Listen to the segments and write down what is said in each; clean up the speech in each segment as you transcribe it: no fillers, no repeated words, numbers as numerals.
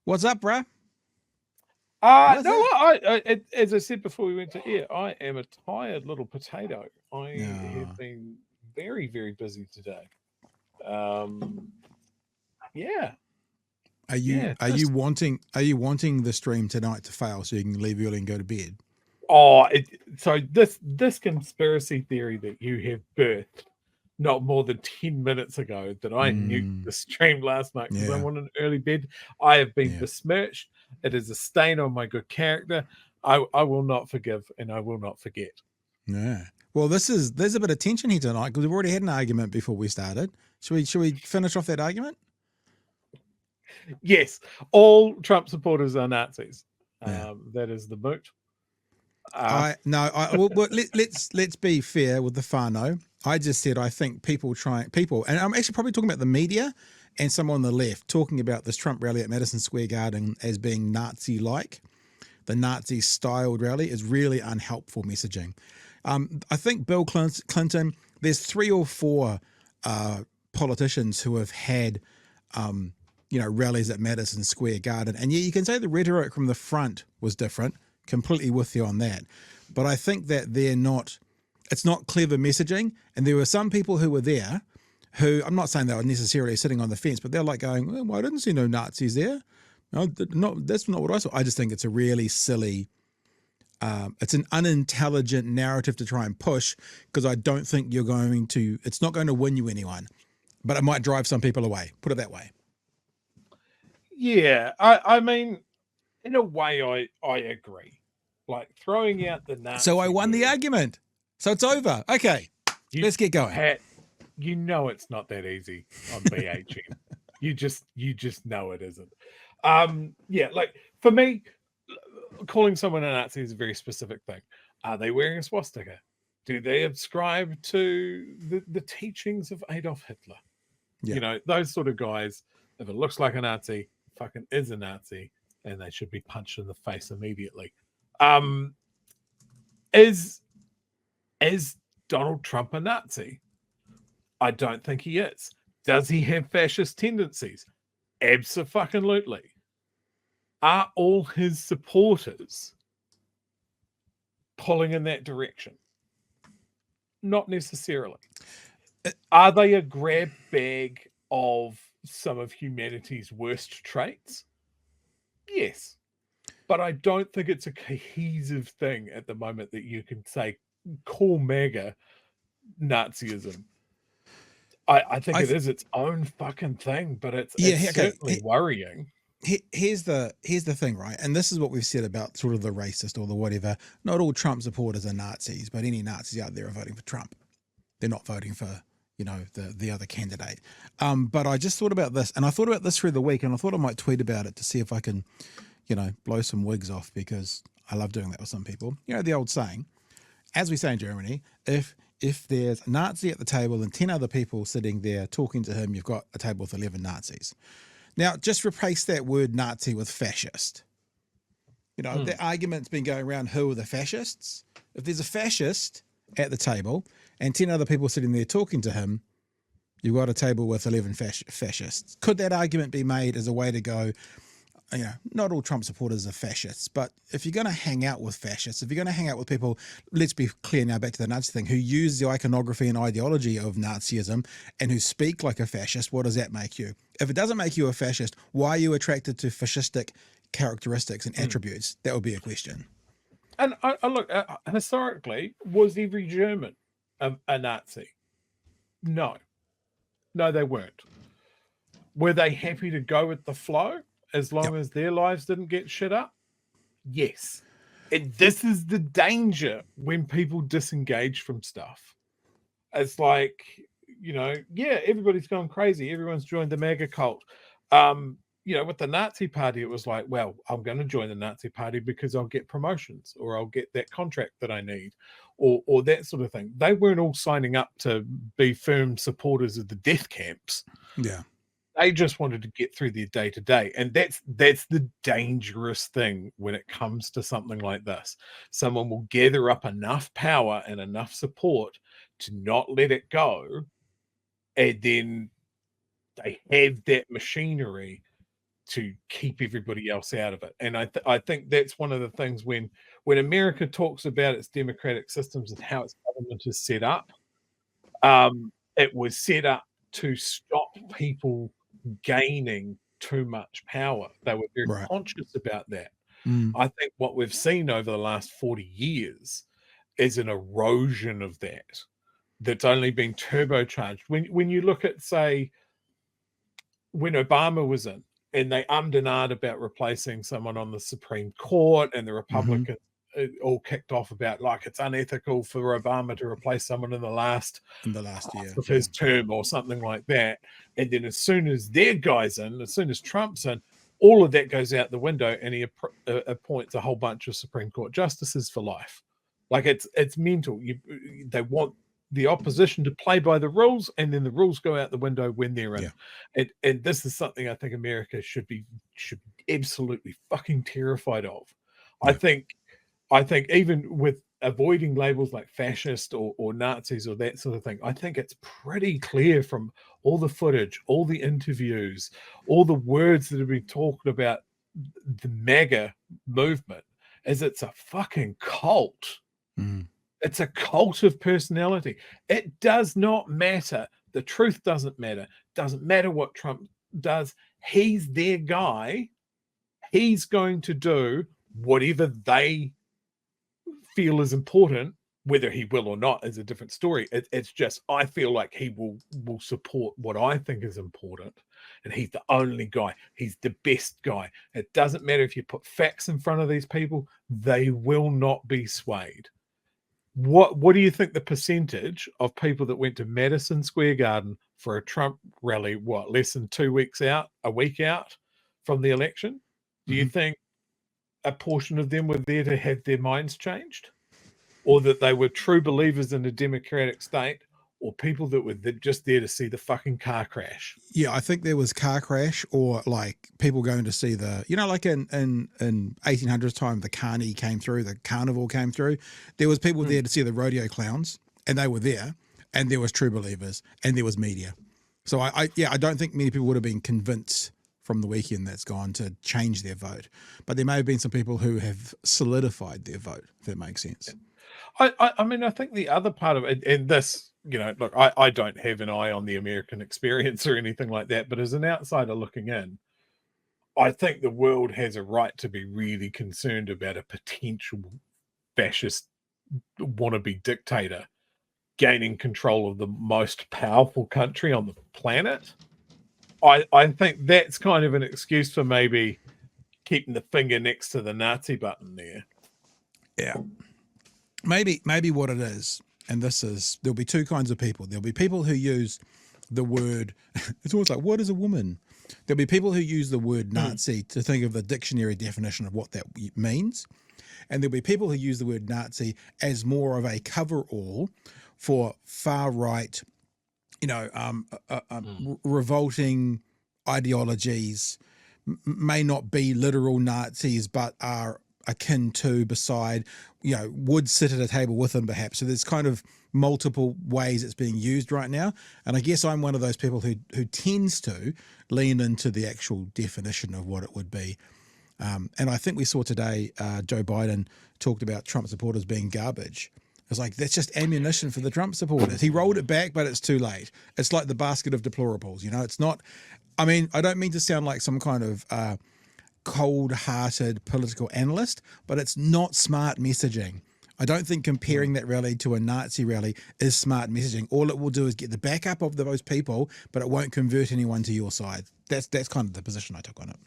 What's up, bruh? No, What's up? as I said before we went to air, I am a tired little potato. I have No. been very, very busy today. Um, yeah, Are you yeah, are you just wanting the stream tonight to fail so you can leave early and go to bed? oh, so this conspiracy theory that you have birthed not more than 10 minutes ago that I nuked Mm, the stream last night because I yeah, wanted an early bed. I have been yeah, besmirched. It is a stain on my good character. I will not forgive and I will not forget. yeah. Well, there's a bit of tension here tonight because we've already had an argument before we started. Should we finish off that argument? Yes, all Trump supporters are Nazis. Yeah. That is the moot. Uh, I no. Well, let's be fair with the whānau. I just said I think people, and I'm actually probably talking about the media and some on the left talking about this Trump rally at Madison Square Garden as being Nazi-like. The Nazi-styled rally is really unhelpful messaging. I think Bill Clinton, there's 3 or 4 politicians who have had, rallies at Madison Square Garden. And yeah, you can say the rhetoric from the front was different, completely with you on that. But I think that it's not clever messaging. And there were some people who were there who, I'm not saying they were necessarily sitting on the fence, but they're like going, well, I didn't see no Nazis there. No, that's not what I saw. I just think it's a really silly, it's an unintelligent narrative to try and push because I don't think it's not going to win you anyone, but it might drive some people away. Put it that way. yeah, I mean, in a way, I agree. Like throwing out the So I Nazi won the word, argument. So it's over. Okay, you, let's get going. Pat, you know it's not that easy on BHM. you just know it isn't. Yeah, like for me, calling someone a Nazi is a very specific thing. Are they wearing a swastika? Do they ascribe to the teachings of Adolf Hitler? Yeah. Those sort of guys, if it looks like a Nazi, fucking is a Nazi, and they should be punched in the face immediately. Um, is is Donald Trump a Nazi? I don't think he is. Does he have fascist tendencies? Absolutely. Are all his supporters pulling in that direction? Not necessarily. Are they a grab bag of some of humanity's worst traits? Yes. But I don't think it's a cohesive thing at the moment that you can say, call MAGA Nazism. I think I it th- is its own fucking thing, but yeah. it's Okay. certainly worrying. Here's the thing, right? And this is what we've said about sort of the racist or the whatever. Not all Trump supporters are Nazis, but any Nazis out there are voting for Trump. They're not voting for the other candidate. But I just thought about this, and I thought about this through the week, and I thought I might tweet about it to see if I can, blow some wigs off because I love doing that with some people. The old saying, as we say in Germany, if there's a Nazi at the table and 10 other people sitting there talking to him, you've got a table with 11 Nazis. Now, just replace that word Nazi with fascist. The argument's been going around who are the fascists. If there's a fascist at the table and 10 other people sitting there talking to him, you've got a table with 11 fascists. Could that argument be made as a way to go, not all Trump supporters are fascists, but if you're going to hang out with fascists, if you're going to hang out with people, let's be clear now, back to the Nazi thing, who use the iconography and ideology of Nazism and who speak like a fascist, what does that make you? If it doesn't make you a fascist, why are you attracted to fascistic characteristics and attributes? That would be a question. And I look, historically, was every German a Nazi? No. No, they weren't. Were they happy to go with the flow as long Yep. as their lives didn't get shit up? Yes. This is the danger when people disengage from stuff. It's like, yeah, everybody's gone crazy. Everyone's joined the MAGA cult. With the Nazi party, it was like, well, I'm going to join the Nazi party because I'll get promotions or I'll get that contract that I need or that sort of thing. They weren't all signing up to be firm supporters of the death camps. Yeah. They just wanted to get through their day to day. And that's the dangerous thing when it comes to something like this. Someone will gather up enough power and enough support to not let it go. And then they have that machinery to keep everybody else out of it. And I think that's one of the things when America talks about its democratic systems and how its government is set up, it was set up to stop people gaining too much power. They were very Right. conscious about that. Mm. I think what we've seen over the last 40 years is an erosion of that that's only been turbocharged. When you look at, say, when Obama was in, and they ummed and ahed about replacing someone on the Supreme Court, and the Republicans all kicked off about like it's unethical for Obama to replace someone in the last year of his term or something like that. And then as soon as their guy's in, as soon as Trump's in, all of that goes out the window, and he appoints a whole bunch of Supreme Court justices for life. Like it's mental. They want the opposition to play by the rules, and then the rules go out the window when they're in. And this is something I think America should be absolutely fucking terrified of. I think even with avoiding labels like fascist or Nazis or that sort of thing, I think it's pretty clear from all the footage, all the interviews, all the words that have been talked about the MAGA movement, is it's a fucking cult. It's a cult of personality. It does not matter. The truth doesn't matter. Doesn't matter what Trump does. He's their guy. He's going to do whatever they feel is important. Whether he will or not is a different story. It's just, I feel like he will support what I think is important. And he's the only guy. He's the best guy. It doesn't matter if you put facts in front of these people. They will not be swayed. What do you think the percentage of people that went to Madison Square Garden for a Trump rally, less than 2 weeks out, a week out from the election? Do you think a portion of them were there to have their minds changed? Or that they were true believers in a democratic state, or people that were just there to see the fucking car crash? Yeah, I think there was car crash, or like people going to see the, like in 1800s time, the carny came through, the carnival came through. There was people there to see the rodeo clowns, and they were there, and there was true believers, and there was media. So I don't think many people would have been convinced from the weekend that's gone to change their vote, but there may have been some people who have solidified their vote, if that makes sense. I mean, I think the other part of it, and this, look, I don't have an eye on the American experience or anything like that, but as an outsider looking in, I think the world has a right to be really concerned about a potential fascist wannabe dictator gaining control of the most powerful country on the planet. I think that's kind of an excuse for maybe keeping the finger next to the Nazi button there. Yeah. Maybe what it is, and there'll be two kinds of people. There'll be people who use the word, it's almost like, what is a woman? There'll be people who use the word Nazi to think of the dictionary definition of what that means. And there'll be people who use the word Nazi as more of a cover-all for far-right, revolting ideologies, may not be literal Nazis, but are akin to, beside, would sit at a table with them perhaps. So there's kind of multiple ways it's being used right now. And I guess I'm one of those people who tends to lean into the actual definition of what it would be. And I think we saw today Joe Biden talked about Trump supporters being garbage. It's like, that's just ammunition for the Trump supporters. He rolled it back, but it's too late. It's like the basket of deplorables, it's not, I mean, I don't mean to sound like some kind of cold-hearted political analyst, but it's not smart messaging. I don't think comparing that rally to a Nazi rally is smart messaging. All it will do is get the backup of those people, but it won't convert anyone to your side. That's kind of the position I took on it.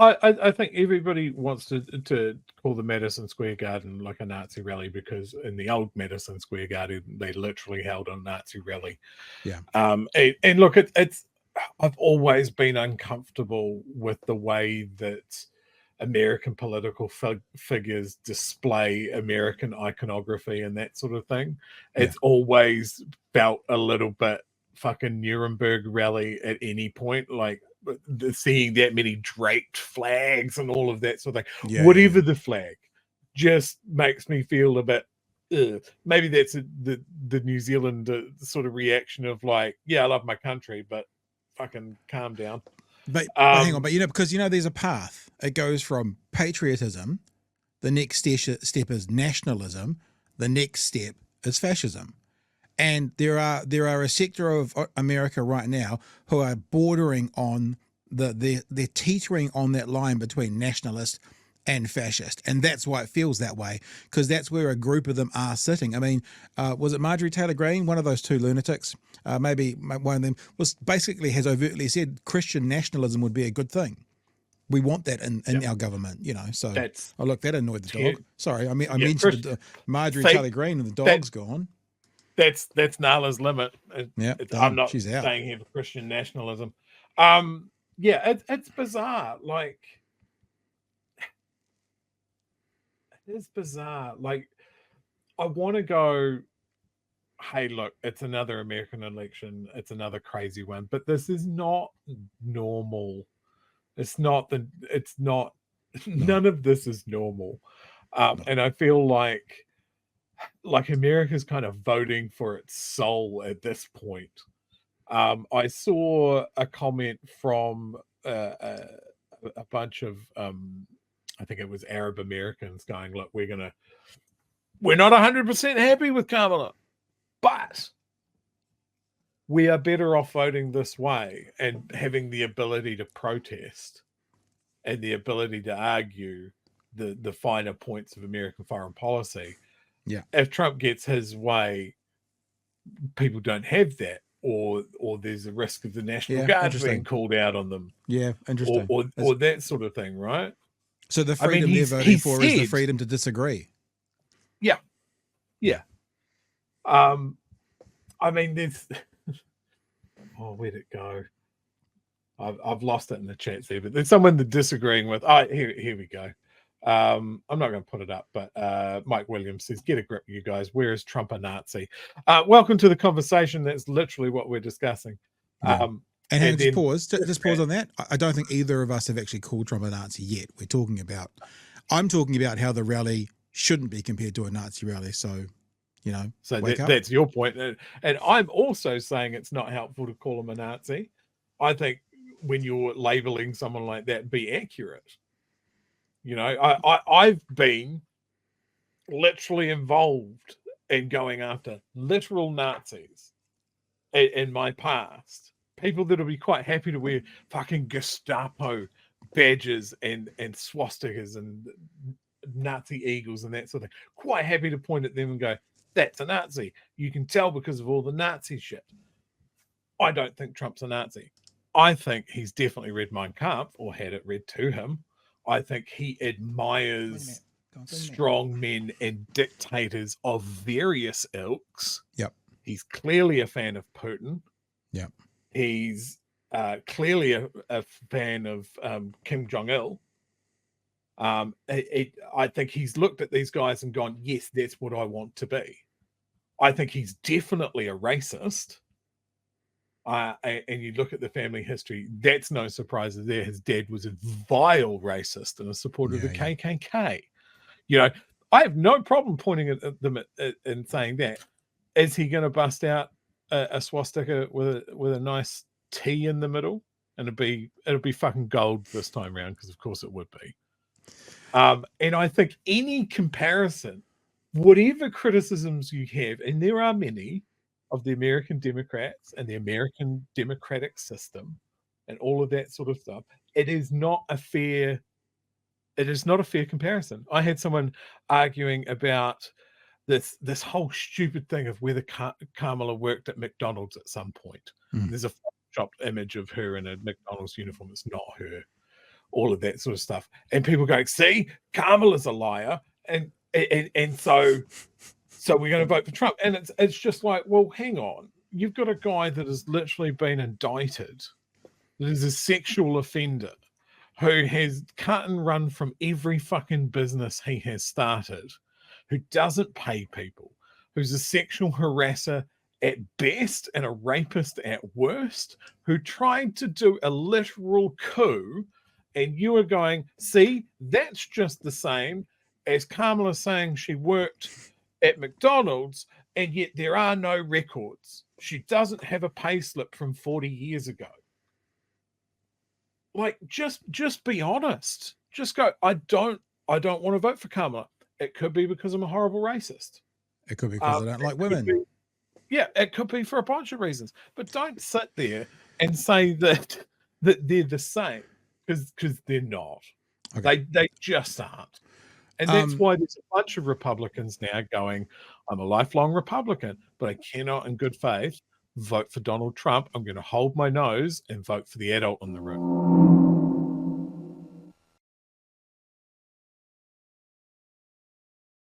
I think everybody wants to call the Madison Square Garden like a Nazi rally, because in the old Madison Square Garden, they literally held a Nazi rally. Yeah. And look, it's I've always been uncomfortable with the way that American political figures display American iconography and that sort of thing. It's always felt a little bit fucking Nuremberg rally at any point, like seeing that many draped flags and all of that sort of thing. Whatever the flag, just makes me feel a bit maybe that's the New Zealand sort of reaction of like, yeah, I love my country, but fucking calm down. But hang on, but because there's a path. It goes from patriotism, the next step is nationalism, the next step is fascism. And there are a sector of America right now who are bordering on they're teetering on that line between nationalist and fascist, and that's why it feels that way, because that's where a group of them are sitting. I mean, was it Marjorie Taylor Greene, one of those two lunatics? Maybe one of them has overtly said Christian nationalism would be a good thing. We want that in our government, So look, that annoyed the dog. Sorry, I mentioned Marjorie Taylor Greene and the dog's gone. That's Nala's limit. Yeah, I'm not she's out. staying here for Christian nationalism. It's bizarre. Like, it's bizarre. Like, I want to go, hey, look, it's another American election. It's another crazy one, but this is not normal. None of this is normal. And I feel like America's kind of voting for its soul at this point. I saw a comment from a bunch of, I think it was Arab Americans going, look, we're not 100% happy with Kamala, but we are better off voting this way and having the ability to protest and the ability to argue the finer points of American foreign policy. Yeah. If Trump gets his way, people don't have that, or there's a risk of the National Guard being called out on them. Yeah, interesting. Or that sort of thing, right? So the freedom they're voting for is the freedom to disagree. Yeah. Yeah. I mean, there's where'd it go? I've lost it in the chat there, but there's someone that disagreeing with. Here we go. I'm not going to put it up, but Mike Williams says, get a grip, you guys. Where is Trump a Nazi? Welcome to the conversation. That's literally what we're discussing. Yeah. And just pause on that. I don't think either of us have actually called Trump a Nazi yet. I'm talking about how the rally shouldn't be compared to a Nazi rally. So, that's your point. And I'm also saying it's not helpful to call him a Nazi. I think when you're labeling someone like that, be accurate. I've been literally involved in going after literal Nazis in my past. People that'll be quite happy to wear fucking Gestapo badges and swastikas and Nazi eagles and that sort of thing. Quite happy to point at them and go, that's a Nazi. You can tell because of all the Nazi shit. I don't think Trump's a Nazi. I think he's definitely read Mein Kampf or had it read to him. I think he admires strong men and dictators of various ilks. Yep. He's clearly a fan of Putin. Yep. He's clearly a fan of Kim Jong-il. I think he's looked at these guys and gone, yes, that's what I want to be. I think he's definitely a racist. And you look at the family history, that's no surprise there. His dad was a vile racist and a supporter of the KKK. I have no problem pointing at them and saying that. Is he going to bust out a swastika with a nice T in the middle? And it'll be fucking gold this time around, because of course it would be. And I think any comparison, whatever criticisms you have, and there are many, of the American Democrats and the American democratic system and all of that sort of stuff, it is not a fair comparison. I had someone arguing about this whole stupid thing of whether Kamala worked at McDonald's at some point. There's a photoshopped image of her in a McDonald's uniform. It's not her. All of that sort of stuff. And people going, see, Kamala's a liar. And so we're going to vote for Trump. And it's just like, well, hang on. You've got a guy that has literally been indicted, that is a sexual offender, who has cut and run from every fucking business he has started, who doesn't pay people, who's a sexual harasser at best and a rapist at worst, who tried to do a literal coup. And you are going, see, that's just the same as Kamala saying she worked at McDonald's, and yet there are no records. She doesn't have a pay slip from 40 years ago. like just be honest. Just go, I don't want to vote for Kamala. It could be because I'm a horrible racist. It could be because I don't like women. It could be for a bunch of reasons. But don't sit there and say that they're the same, because they're not. Okay. They just aren't. And that's why there's a bunch of Republicans now going, I'm a lifelong Republican, but I cannot in good faith vote for Donald Trump. I'm going to hold my nose and vote for the adult in the room.